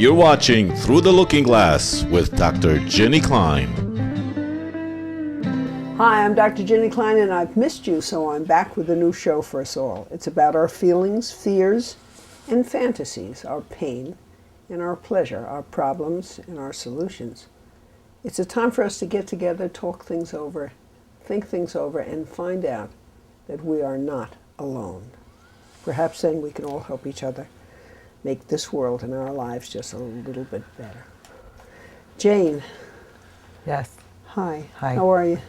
You're watching Through the Looking Glass with Dr. Ginny Klein. Hi, I'm Dr. Ginny Klein, and I've missed you, so I'm back with a new show for us all. It's about our feelings, fears, and fantasies, our pain and our pleasure, our problems and our solutions. It's a time for us to get together, talk things over, think things over, and find out that we are not alone. Perhaps then we can all help each other make this world and our lives just a little bit better. Jane. Yes. Hi. Hi. How are you?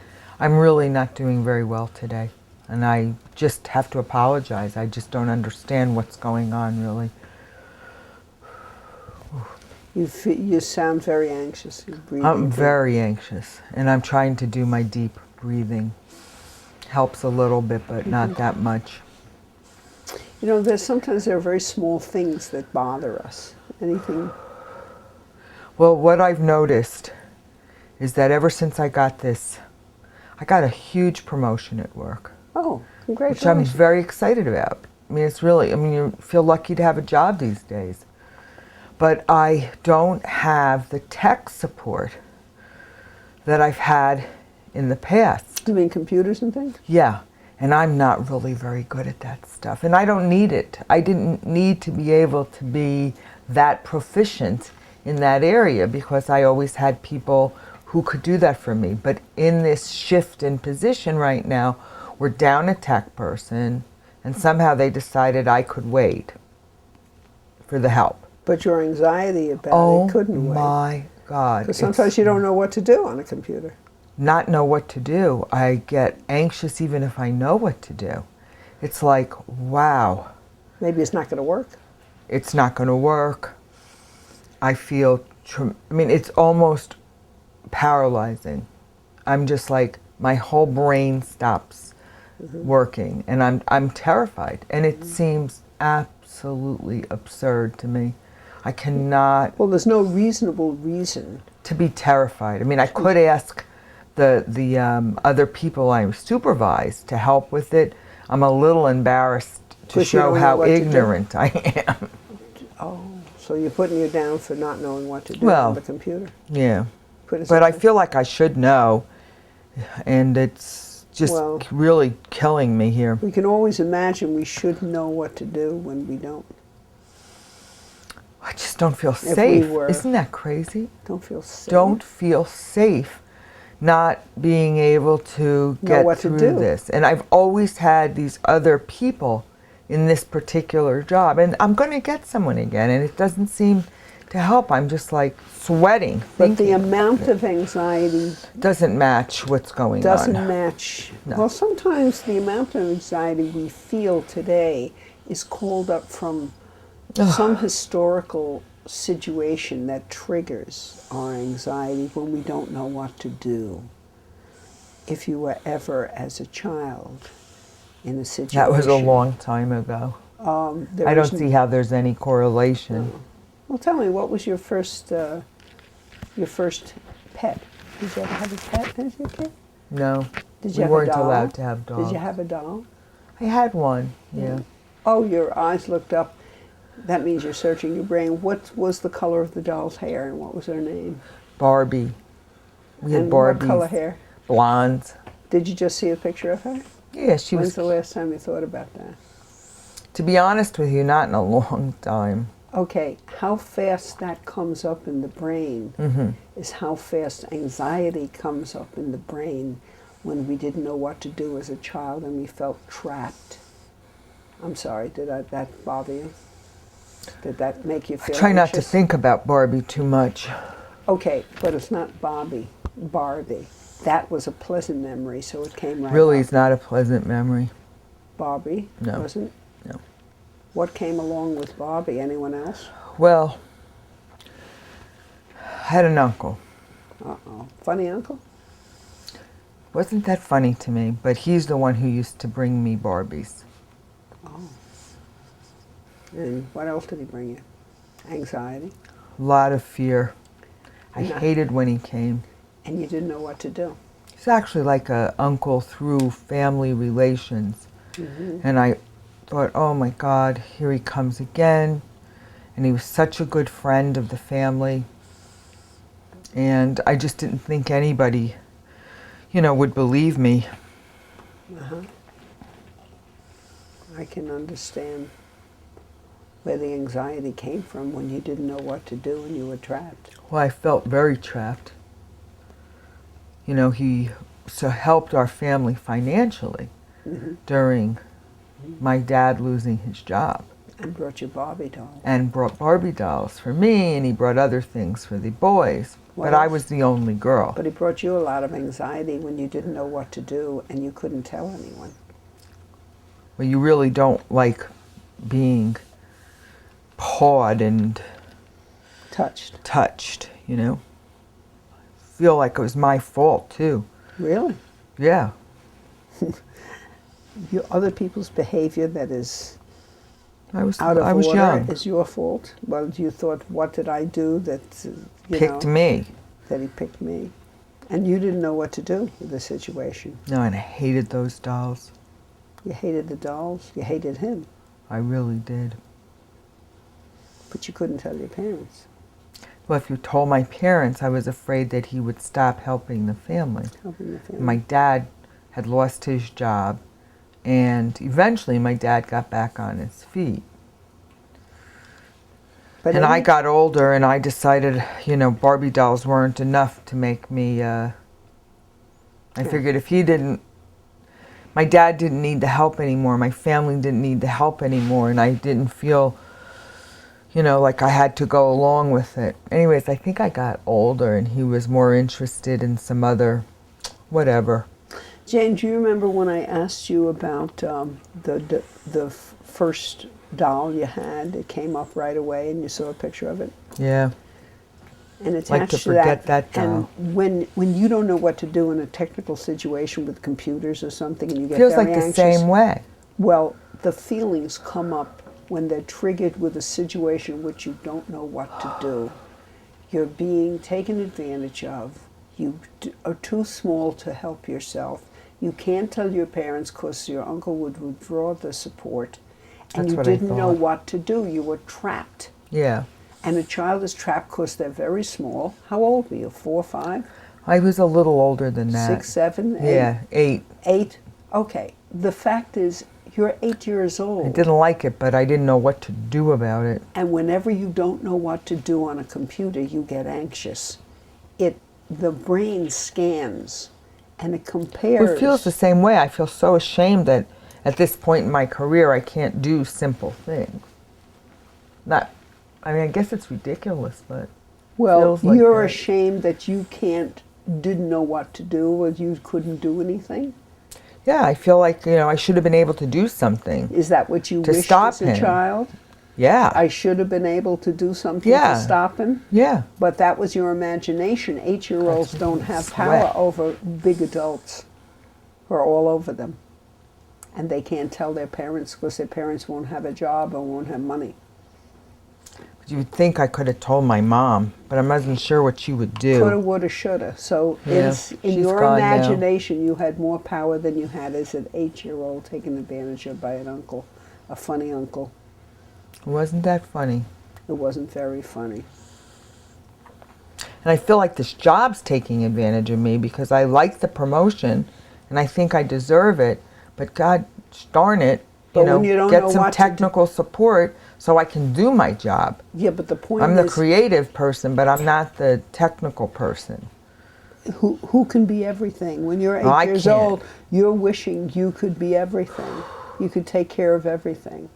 I'm really not doing very well today, and I just have to apologize. I just don't understand what's going on, really. You sound very anxious. You're breathing. I'm very anxious, and I'm trying to do my deep breathing. Helps a little bit, but not that much. You know, sometimes there are very small things that bother us. Anything? Well, what I've noticed is that ever since I got this, I got a huge promotion at work. Oh, congratulations. Which I'm very excited about. I mean, it's really, you feel lucky to have a job these days. But I don't have the tech support that I've had in the past. You mean computers and things? Yeah, and I'm not really very good at that stuff. And I don't need it. I didn't need to be able to be that proficient in that area because I always had people who could do that for me. But in this shift in position right now, we're down a tech person, and somehow they decided I could wait for the help. But your anxiety about it couldn't wait. Oh my God. Because sometimes you don't know what to do on a computer. Not know what to do. I get anxious even if I know what to do. It's like, wow. Maybe it's not going to work. It's not going to work. I feel, it's almost paralyzing. I'm just like, my whole brain stops working, and I'm terrified. And it seems absolutely absurd to me. I cannot. Well, there's no reasonable reason to be terrified. I mean, I could ask the other people I supervise to help with it. I'm a little embarrassed to show how ignorant I am. Oh, so you're putting you down for not knowing what to do on the computer? Yeah. But I feel like I should know, and it's just really killing me here. We can always imagine we should know what to do when we don't. I just don't feel safe. Isn't that crazy? Don't feel safe. Don't feel safe not being able to get through this. And I've always had these other people in this particular job, and I'm going to get someone again, and it doesn't seem to help. I'm just like sweating. But the amount of anxiety doesn't match what's going on. Doesn't match. No. Well, sometimes the amount of anxiety we feel today is called up from some historical situation that triggers our anxiety when we don't know what to do. If you were ever, as a child, in a situation... That was a long time ago. I don't see how there's any correlation. No. Well, tell me, what was your first pet? Did you ever have a pet as your kid? No. Did you we weren't allowed to have dolls. Did you have a doll? I had one, yeah. Oh, your eyes looked up. That means you're searching your brain. What was the color of the doll's hair, and what was her name? Barbie. We had Barbies. What color hair? Blonde. Did you just see a picture of her? Yeah, she was... When's the last time you thought about that? To be honest with you, not in a long time. Okay, how fast that comes up in the brain is how fast anxiety comes up in the brain when we didn't know what to do as a child and we felt trapped. I'm sorry, did that bother you? Did that make you feel I try anxious? not to think about Barbie too much. Okay, but it's not Barbie. That was a pleasant memory, so it came right Really, up. it's not a pleasant memory. Barbie? No. Wasn't? No. What came along with Barbie? Anyone else? Well, I had an uncle. Uh-oh. Funny uncle? Wasn't that funny to me, but he's the one who used to bring me Barbies. Oh. And what else did he bring you? Anxiety? A lot of fear. I hated when he came. And you didn't know what to do? He's actually like an uncle through family relations. And I thought, oh my God, here he comes again. and he was such a good friend of the family. And I just didn't think anybody, would believe me. Uh-huh. I can understand where the anxiety came from when you didn't know what to do and you were trapped. Well, I felt very trapped. He helped our family financially during my dad losing his job. And brought you Barbie dolls. And brought Barbie dolls for me, and he brought other things for the boys. But I was the only girl. But he brought you a lot of anxiety when you didn't know what to do and you couldn't tell anyone. Well, you really don't like being pawed and touched, Feel like it was my fault, too. Really? Yeah. Other people's behavior that is I was out of order young. is your fault? Well, you thought, what did I do that, Picked me. That he picked me. And you didn't know what to do with the situation. No, and I hated those dolls. You hated the dolls. You hated him. I really did. But you couldn't tell your parents. Well, if you told my parents, I was afraid that he would stop helping the family. Helping the family. My dad had lost his job, and eventually my dad got back on his feet. But I got older, and I decided, Barbie dolls weren't enough to make me, I figured if he didn't, my dad didn't need the help anymore, my family didn't need the help anymore, and I didn't feel, like I had to go along with it. Anyways, I think I got older, and he was more interested in some other, whatever. Jane, do you remember when I asked you about the first doll you had? It came up right away, and you saw a picture of it. Yeah. And attached like to forget that doll. And when you don't know what to do in a technical situation with computers or something, and you get feels very like the anxious, same way. Well, the feelings come up when they're triggered with a situation in which you don't know what to do. You're being taken advantage of. You are too small to help yourself. You can't tell your parents because your uncle would withdraw the support. And That's you what I didn't know thought. what to do. You were trapped. Yeah. And a child is trapped because they're very small. How old were you? 4 or 5? I was a little older than that. 6, 7, 8? Yeah, 8. 8? Okay. The fact is, you're 8 years old. I didn't like it, but I didn't know what to do about it. And whenever you don't know what to do on a computer, you get anxious. The brain scans and it compares. It feels the same way. I feel so ashamed that at this point in my career I can't do simple things. I guess it's ridiculous, but well, feels like you're that. ashamed that you didn't know what to do, or you couldn't do anything? Yeah, I feel like, I should have been able to do something. Is that what you To wished stop as a him. child? Yeah. I should have been able to do something Yeah. to stop him? Yeah. But that was your imagination. 8-year-olds don't have power over big adults who are all over them. And they can't tell their parents because their parents won't have a job or won't have money. You would think I could have told my mom, but I wasn't sure what she would do. Coulda, woulda, shoulda. So Yeah, in she's your gone now. imagination, you had more power than you had as an 8-year-old taken advantage of by an uncle, a funny uncle. It wasn't that funny. It wasn't very funny. And I feel like this job's taking advantage of me because I like the promotion and I think I deserve it. But God darn it, But when you don't get know some what to do- technical support so I can do my job. Yeah, but the point I'm the is, creative person, but I'm not the technical person. who can be everything? When you're 8 I years can't. old, you're wishing you could be everything. You could take care of everything.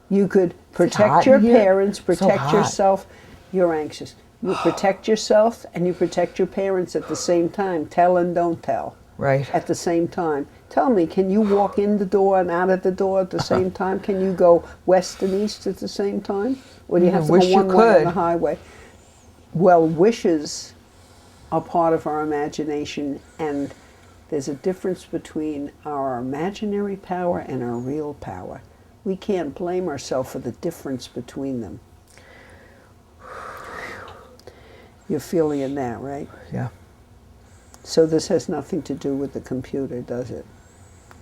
You could hot protect your in here? parents, So protect hot. yourself. You're anxious. You protect yourself and you protect your parents at the same time. Tell and don't tell. Right. At the same time. Tell me, can you walk in the door and out of the door at the same time? Can you go west and east at the same time? Or do you have to wish go you one way on could. the highway? Well, wishes are part of our imagination, and there's a difference between our imaginary power and our real power. We can't blame ourselves for the difference between them. You're feeling that, right? Yeah. So this has nothing to do with the computer, does it?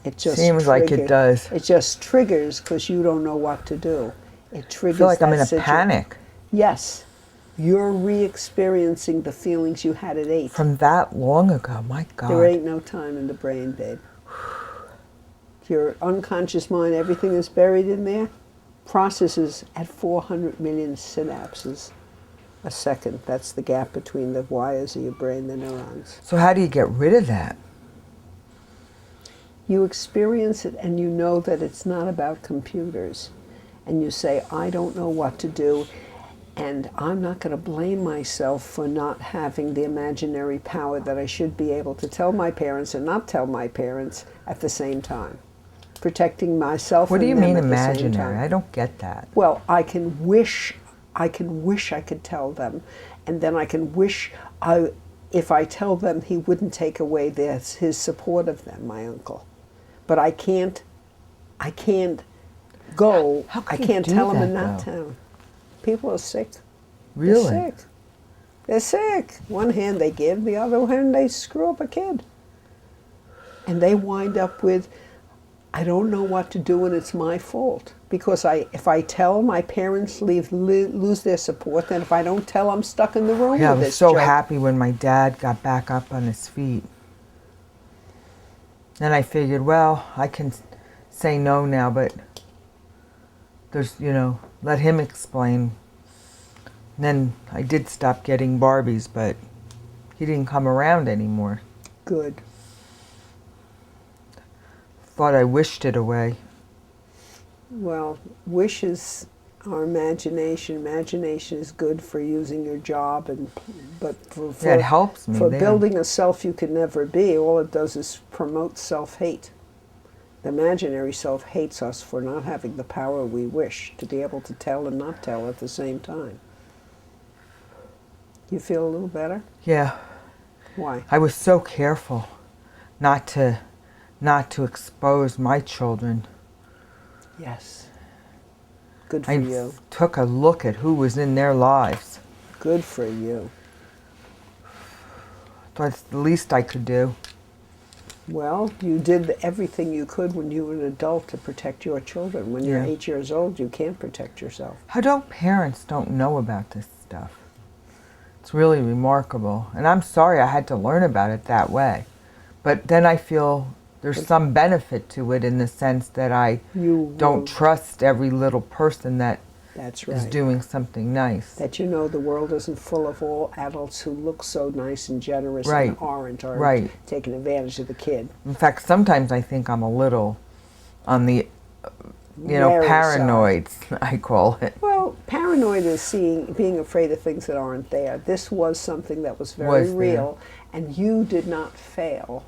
It just Seems like it does. It just triggers because you don't know what to do. It I triggers feel like I'm that in a situ- panic Yes. You're re-experiencing the feelings you had at 8. from that long ago. My God. There ain't no time in the brain, babe. Your unconscious mind, everything is buried in there, processes at 400 million synapses a second. That's the gap between the wires of your brain, the neurons. So how do you get rid of that? You experience it and you know that it's not about computers. And you say, I don't know what to do, and I'm not going to blame myself for not having the imaginary power that I should be able to tell my parents and not tell my parents at the same time. Protecting myself What do and you them mean at the same imaginary? time. I don't get that. Well, I can wish I could tell them, and then I can wish if I tell them he wouldn't take away his support of them, my uncle. But I can't go. How I could you can't do tell them that, in that though? town. People are sick. Really? They're sick. They're sick. One hand they give, the other hand they screw up a kid. And they wind up with, I don't know what to do and it's my fault. Because if I tell, my parents lose their support, and if I don't tell, I'm stuck in the room Yeah, I with was this so joke. happy when my dad got back up on his feet. Then I figured, well, I can say no now, but there's, let him explain. And then I did stop getting Barbies, but he didn't come around anymore. Good. Thought I wished it away. Well, wishes are imagination. Imagination is good for using your job, but for Yeah, it helps me for there. building a self you can never be. All it does is promote self-hate. The imaginary self hates us for not having the power we wish to be able to tell and not tell at the same time. You feel a little better? Yeah. Why? I was so careful not to expose my children. Yes. Good for I you. took a look at who was in their lives. Good for you. That's the least I could do. Well, you did everything you could when you were an adult to protect your children. When you're Yeah. 8 years old, you can't protect yourself. How don't parents don't know about this stuff? It's really remarkable. And I'm sorry I had to learn about it that way. But then I feel there's some benefit to it in the sense that I don't trust every little person that That's is right. doing something nice. That you know the world isn't full of all adults who look so nice and generous Right. and aren't, or Right. taking advantage of the kid. In fact, sometimes I think I'm a little on the, Wary paranoid, I call it. Well, paranoid is being afraid of things that aren't there. This was something that was very Was there. real, and you did not fail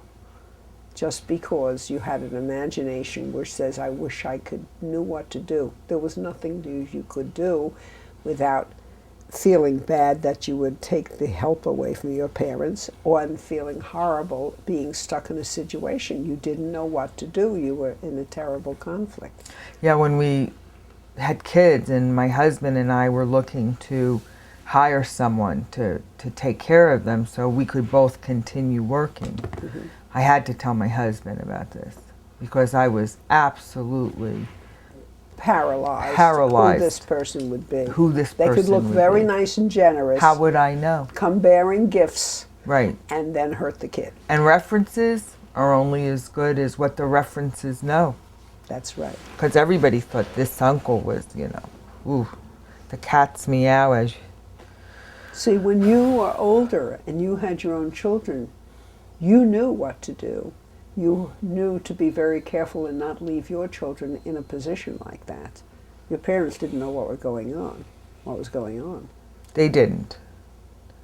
just because you had an imagination which says, I wish I knew what to do. There was nothing you could do without feeling bad that you would take the help away from your parents, or feeling horrible being stuck in a situation. You didn't know what to do. You were in a terrible conflict. Yeah, when we had kids and my husband and I were looking to hire someone to take care of them so we could both continue working, Mm-hmm. I had to tell my husband about this because I was absolutely Paralyzed. Paralyzed. Who this person would be. who this They person could look would very be. nice and generous. How would I know? Come bearing gifts Right. and then hurt the kid. And references are only as good as what the references know. That's right. Because everybody thought this uncle was, ooh, the cat's meow as See, when you were older and you had your own children, you knew what to do. You knew to be very careful and not leave your children in a position like that. Your parents didn't know what was going on. they didn't.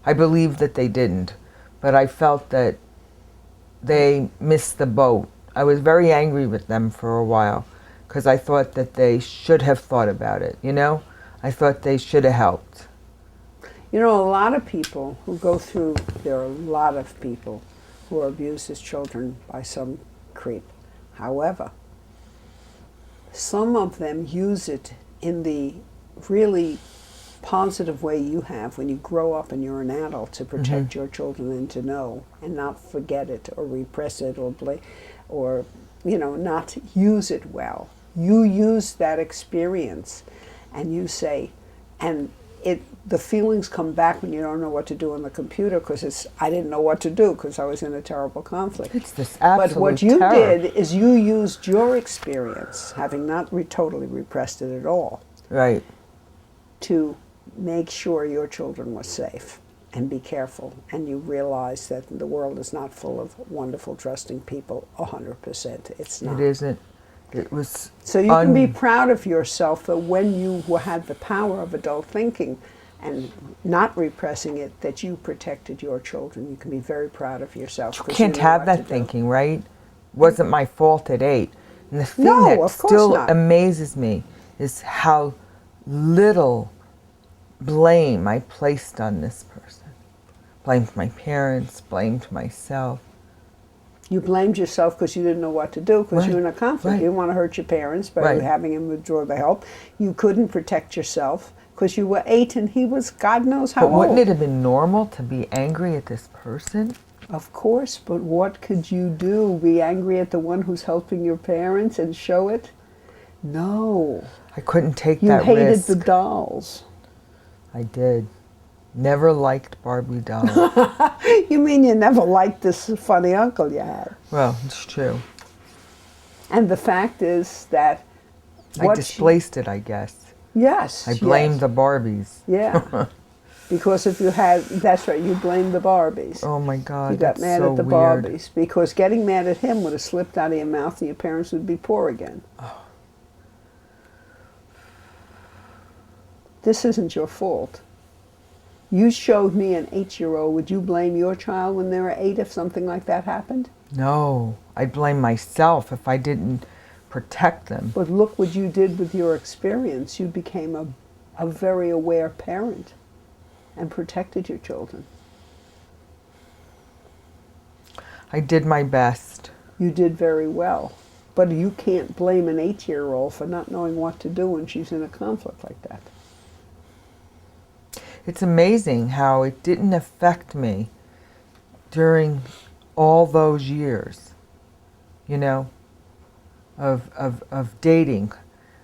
I believe that they didn't, but I felt that they missed the boat. I was very angry with them for a while because I thought that they should have thought about it, I thought they should have helped. You know, a lot of people who go through, there are a lot of people who are abused as children by some creep. However, some of them use it in the really positive way you have when you grow up and you're an adult to protect your children and to know and not forget it or repress it or not use it well. You use that experience and you say, and the feelings come back when you don't know what to do on the computer, because I didn't know what to do because I was in a terrible conflict. It's this absolute But what you terror. did is you used your experience, having not totally repressed it at all, Right. to make sure your children were safe and be careful. And you realize that the world is not full of wonderful, trusting people 100%. It's not. It isn't. It was. So you can be proud of yourself that when you had the power of adult thinking and not repressing it, that you protected your children. You can be very proud of yourself. You can't have that thinking, right? Wasn't my fault at 8. And the thing No, that of course still not. amazes me is how little blame I placed on this person. Blamed my parents, blamed myself. You blamed yourself because you didn't know what to do, because you were in a conflict. Right. You didn't want to hurt your parents by having him withdraw the help. You couldn't protect yourself because you were 8 and he was God knows how old. But wouldn't it have been normal to be angry at this person? Of course, but what could you do? Be angry at the one who's helping your parents and show it? No. I couldn't take You that hated risk. the dolls. I did. Never liked Barbie dolls. You mean you never liked this funny uncle you had? Well, it's true. And the fact is that I displaced it, I guess. Yes. I blamed the Barbies. Yeah. Because if you had, that's right, you blamed the Barbies. Oh my God, You got that's mad so at the weird. Barbies. Because getting mad at him would have slipped out of your mouth and your parents would be poor again. Oh. This isn't your fault. You showed me an 8-year-old. Would you blame your child when they were 8 if something like that happened? No, I'd blame myself if I didn't protect them. But look what you did with your experience. You became a very aware parent and protected your children. I did my best. You did very well. But you can't blame an 8-year-old for not knowing what to do when she's in a conflict like that. It's amazing how it didn't affect me during all those years, you know, of dating,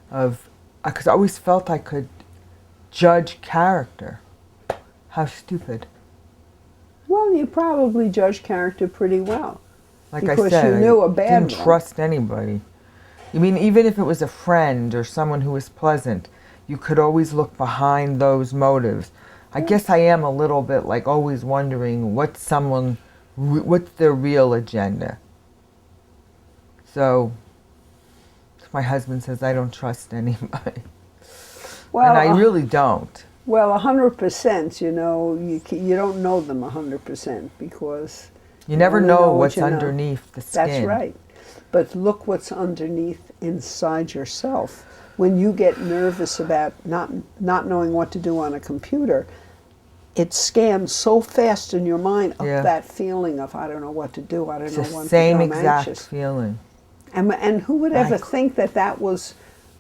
because I always felt I could judge character. How stupid. Well, you probably judged character pretty well. Like because I said, you knew I a bad didn't one. trust anybody. You mean, even if it was a friend or someone who was pleasant, you could always look behind those motives. I guess I am a little bit like always wondering what's their real agenda. So my husband says I don't trust anybody. Well, and I really don't. Well, 100%, you know, you don't know them 100% because You never only know what what's you know. underneath the skin. That's right. But look what's underneath inside yourself. When you get nervous about not knowing what to do on a computer, it scans so fast in your mind up that feeling of I don't know what to do, I don't know what to do, It's the same I'm exact anxious. feeling. And who would ever think that was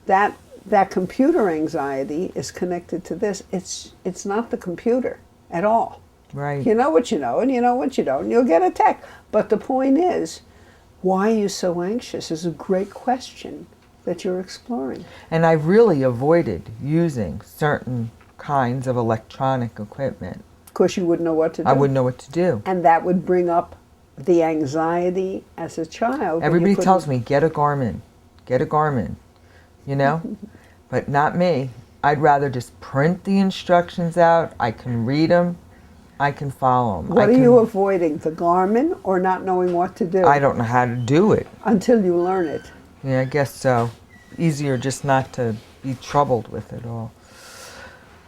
that computer anxiety is connected to this? It's not the computer at all. Right. You know what you know, and you know what you don't, and you'll get attacked. But the point is, why are you so anxious is a great question that you're exploring. And I really avoided using certain kinds of electronic equipment. Of course, you wouldn't know what to do. I wouldn't know what to do. And that would bring up the anxiety as a child. Everybody tells me, get a Garmin, you know? But not me. I'd rather just print the instructions out. I can read them. I can follow them. What are you avoiding, the Garmin or not knowing what to do? I don't know how to do it. Until you learn it. Yeah, I guess so. Easier just not to be troubled with it all.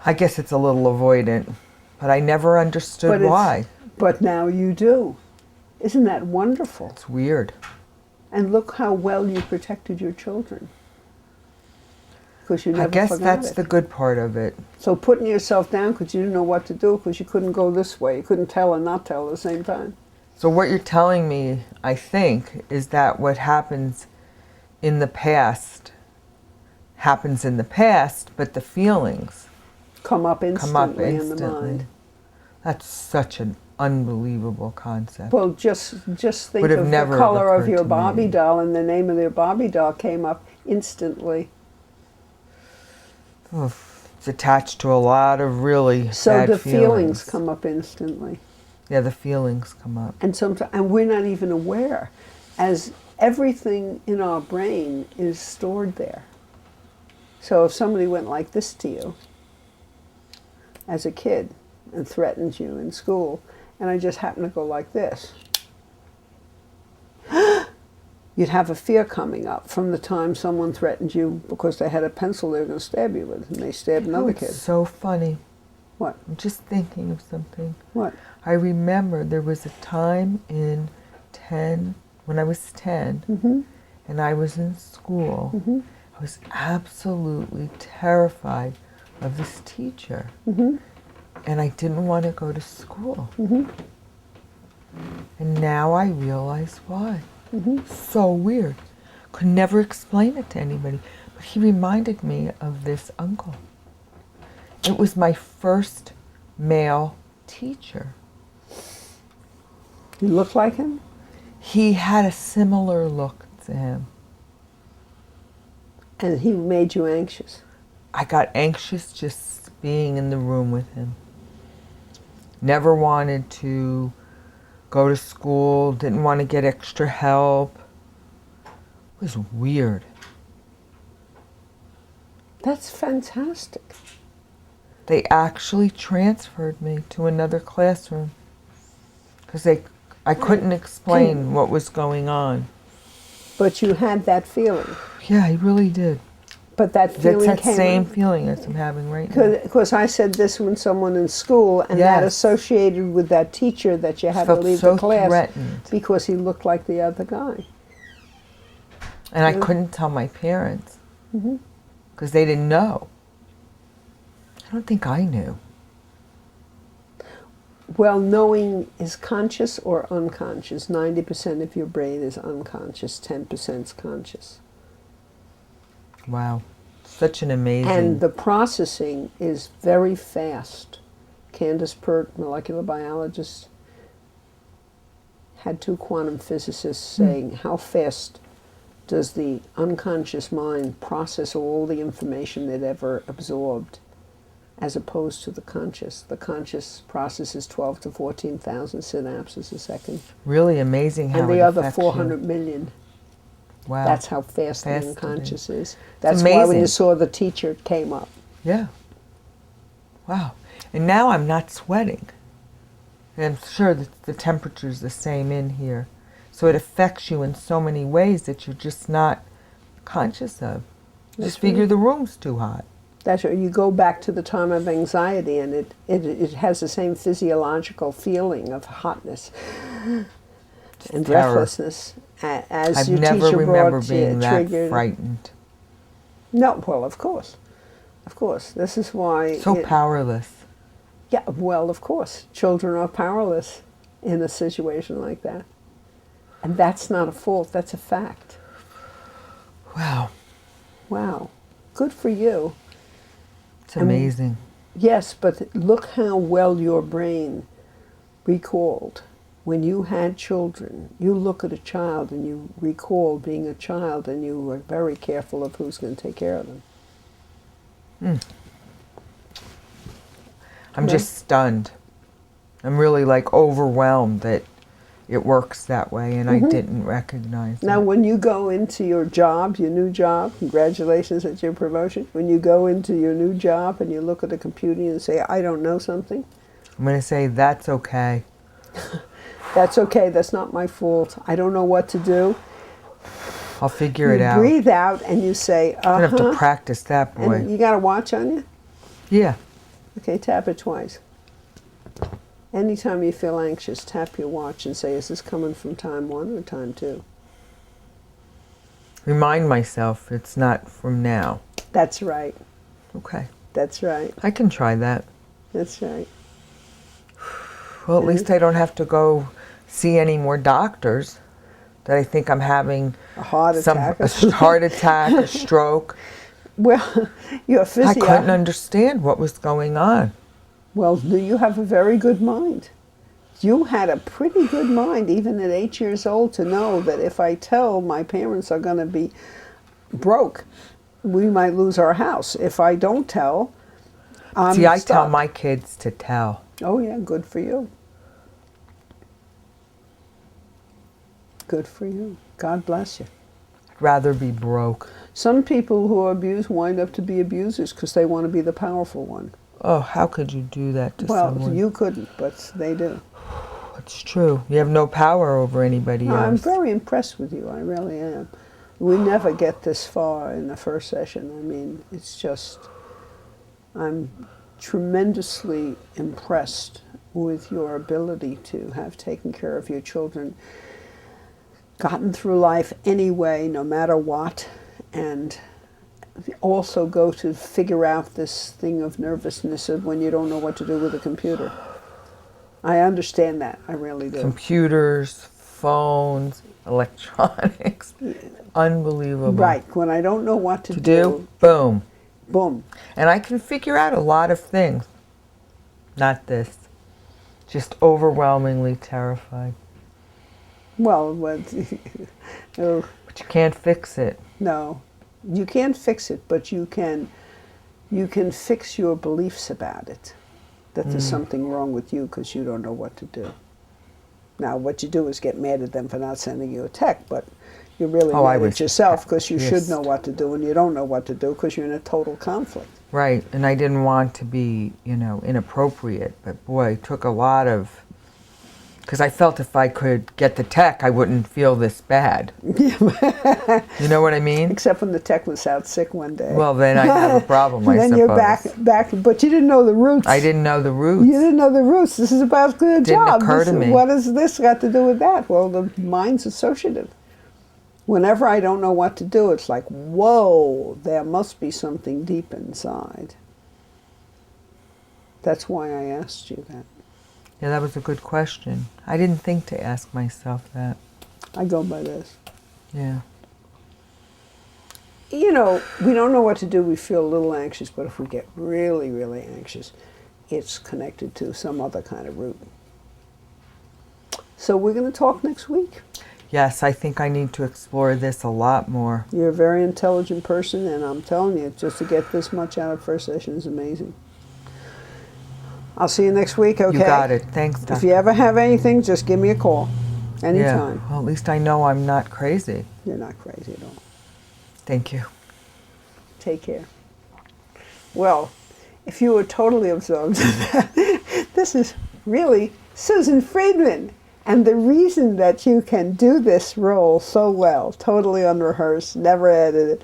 I guess it's a little avoidant, but I never understood why. But now you do. Isn't that wonderful? It's weird. And look how well you protected your children. Because you never I guess forgot that's it. the good part of it. So putting yourself down because you didn't know what to do, because you couldn't go this way. You couldn't tell and not tell at the same time. So what you're telling me, I think, is that what happens in the past happens in the past, but the feelings come up instantly in the mind. That's such an unbelievable concept. Well, just think Would have of the never color of occurred your to me. Barbie doll, and the name of their Barbie doll came up instantly. Oh, it's attached to a lot of really So bad the feelings feelings come up instantly. Yeah, the feelings come up. And we're not even aware, as everything in our brain is stored there. So if somebody went like this to you as a kid and threatened you in school, and I just happened to go like this, you'd have a fear coming up from the time someone threatened you because they had a pencil they were going to stab you with, and they stabbed another kid. It's so funny. What? I'm just thinking of something. What? I remember there was a time when I was 10, Mm-hmm. and I was in school. Mm-hmm. I was absolutely terrified of this teacher. Mm-hmm. And I didn't want to go to school. Mm-hmm. And now I realize why. Mm-hmm. So weird. Could never explain it to anybody. But he reminded me of this uncle. It was my first male teacher. You look like him? He had a similar look to him. And he made you anxious. I got anxious just being in the room with him. Never wanted to go to school, didn't want to get extra help. It was weird. That's fantastic. They actually transferred me to another classroom because I couldn't explain what was going on. But you had that feeling. Yeah, I really did. But that feeling That's that came same up. feeling as I'm having right now. Because I said this when someone in school, and that Yes. associated with that teacher that you had to Felt leave so the class threatened. because he looked like the other guy. And I Yeah. couldn't tell my parents Mhm. because they didn't know. I don't think I knew. Well, knowing is conscious or unconscious. 90% of your brain is unconscious, 10% is conscious. Wow. Such an amazing... And the processing is very fast. Candace Pert, molecular biologist, had two quantum physicists saying, how fast does the unconscious mind process all the information it ever absorbed, as opposed to the conscious? The conscious processes 12 to 14,000 synapses a second. Really amazing how And the it other affects 400 you. million. Wow. That's how fast the Fast it unconscious is. is. That's why when amazing. you saw the teacher, it came up. Yeah. Wow. And now I'm not sweating. And I'm sure that the temperature's the same in here. So it affects you in so many ways that you're just not conscious of. You just figure the room's too hot. That's right. You go back to the time of anxiety, and it has the same physiological feeling of hotness and terror. breathlessness as I've your never teacher remember brought being that triggered. frightened. No, well, of course. Of course. This is why... So powerless. Yeah, well, of course. Children are powerless in a situation like that. And that's not a fault, that's a fact. Wow. Wow. Good for you. It's amazing. Yes, but look how well your brain recalled. When you had children, you look at a child and you recall being a child, and you were very careful of who's going to take care of them. I'm just stunned. I'm really like overwhelmed that it works that way, and I didn't recognize Now, it. when you go into your job, your new job, congratulations at your promotion. When you go into your new job and you look at the computer and say, I don't know something, I'm going to say that's okay. that's okay, that's not my fault. I don't know what to do. I'll figure it You out. breathe out and you say, I'm going to have to practice that, boy. And you got a watch on you? Yeah. Okay, tap it twice. Anytime you feel anxious, tap your watch and say, is this coming from time 1 or time 2? Remind myself it's not from now. That's right. Okay. That's right. I can try that. That's right. Well, at least I don't have to go see any more doctors that I think I'm having A heart attack. a heart attack, a stroke. Well, your I physio... couldn't understand what was going on. Well, you have a very good mind. You had a pretty good mind, even at 8 years old, to know that if I tell my parents are going to be broke, we might lose our house. If I don't tell, I'm See, I stuck. tell my kids to tell. Oh yeah, good for you. Good for you. God bless you. I'd rather be broke. Some people who are abused wind up to be abusers because they want to be the powerful one. Oh, how could you do that to Well, someone? you couldn't, but they do. It's true. You have no power over anybody No, else. I'm very impressed with you. I really am. We never get this far in the first session. I mean, it's just, I'm tremendously impressed with your ability to have taken care of your children, gotten through life anyway, no matter what, and also go to figure out this thing of nervousness of when you don't know what to do with a computer. I understand that. I really do. Computers, phones, electronics. Unbelievable. Right. When I don't know what to do, boom. Boom. And I can figure out a lot of things. Not this. Just overwhelmingly terrified. Well, oh, But you can't fix it. no, you can't fix it, but you can fix your beliefs about it. That there's something wrong with you because you don't know what to do. Now, what you do is get mad at them for not sending you a text, but you're really mad at yourself because you should know what to do and you don't know what to do because you're in a total conflict. Right, and I didn't want to be, inappropriate, but boy, it took a lot of, because I felt if I could get the tech, I wouldn't feel this bad. You know what I mean? Except when the tech was out sick one day. Well, then I have a problem, I then suppose. you're back, but you didn't know the roots. I didn't know the roots. You didn't know the roots. This is about the job. Didn't occur to me. What has this got to do with that? Well, the mind's associative. Whenever I don't know what to do, it's like, whoa, there must be something deep inside. That's why I asked you that. Yeah, that was a good question. I didn't think to ask myself that. I go by this. Yeah. We don't know what to do. We feel a little anxious, but if we get really, really anxious, it's connected to some other kind of root. So we're going to talk next week. Yes, I think I need to explore this a lot more. You're a very intelligent person, and I'm telling you, just to get this much out of first session is amazing. I'll see you next week, okay? You got it. Thanks, Doctor. If you ever have anything, just give me a call. Anytime. Yeah. Well, at least I know I'm not crazy. You're not crazy at all. Thank you. Take care. Well, if you were totally absorbed in that, this is really Susan Friedman. And the reason that you can do this role so well, totally unrehearsed, never edited,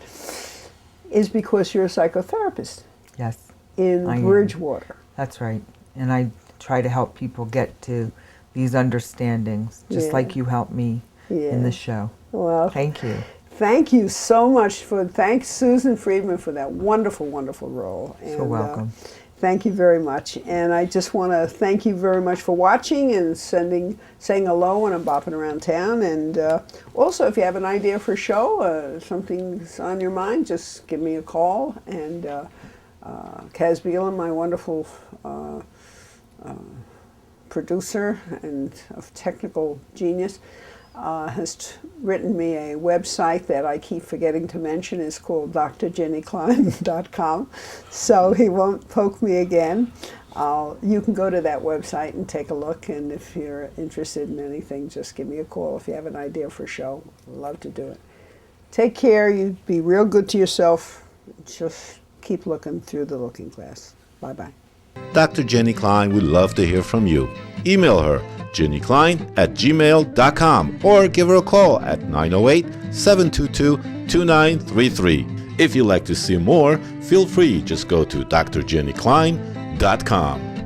is because you're a psychotherapist. Yes. In Bridgewater. That's right. And I try to help people get to these understandings, just like you helped me in the show. Well, thank you. Thank you so much thanks Susan Friedman for that wonderful, wonderful role. So welcome. Thank you very much. And I just want to thank you very much for watching and saying hello when I'm bopping around town. And also, if you have an idea for a show, something's on your mind, just give me a call. And Kaz Beelan, my wonderful producer and of technical genius, has written me a website that I keep forgetting to mention. It's called drginnyklein.com, so he won't poke me again. You can go to that website and take a look, and if you're interested in anything, just give me a call. If you have an idea for a show, I'd love to do it. Take care. You be real good to yourself. Just keep looking through the looking glass. Bye-bye. Dr. Ginny Klein would love to hear from you. Email her, ginnyklein@gmail.com, or give her a call at 908-722-2933. If you'd like to see more, feel free, just go to drginnyklein.com.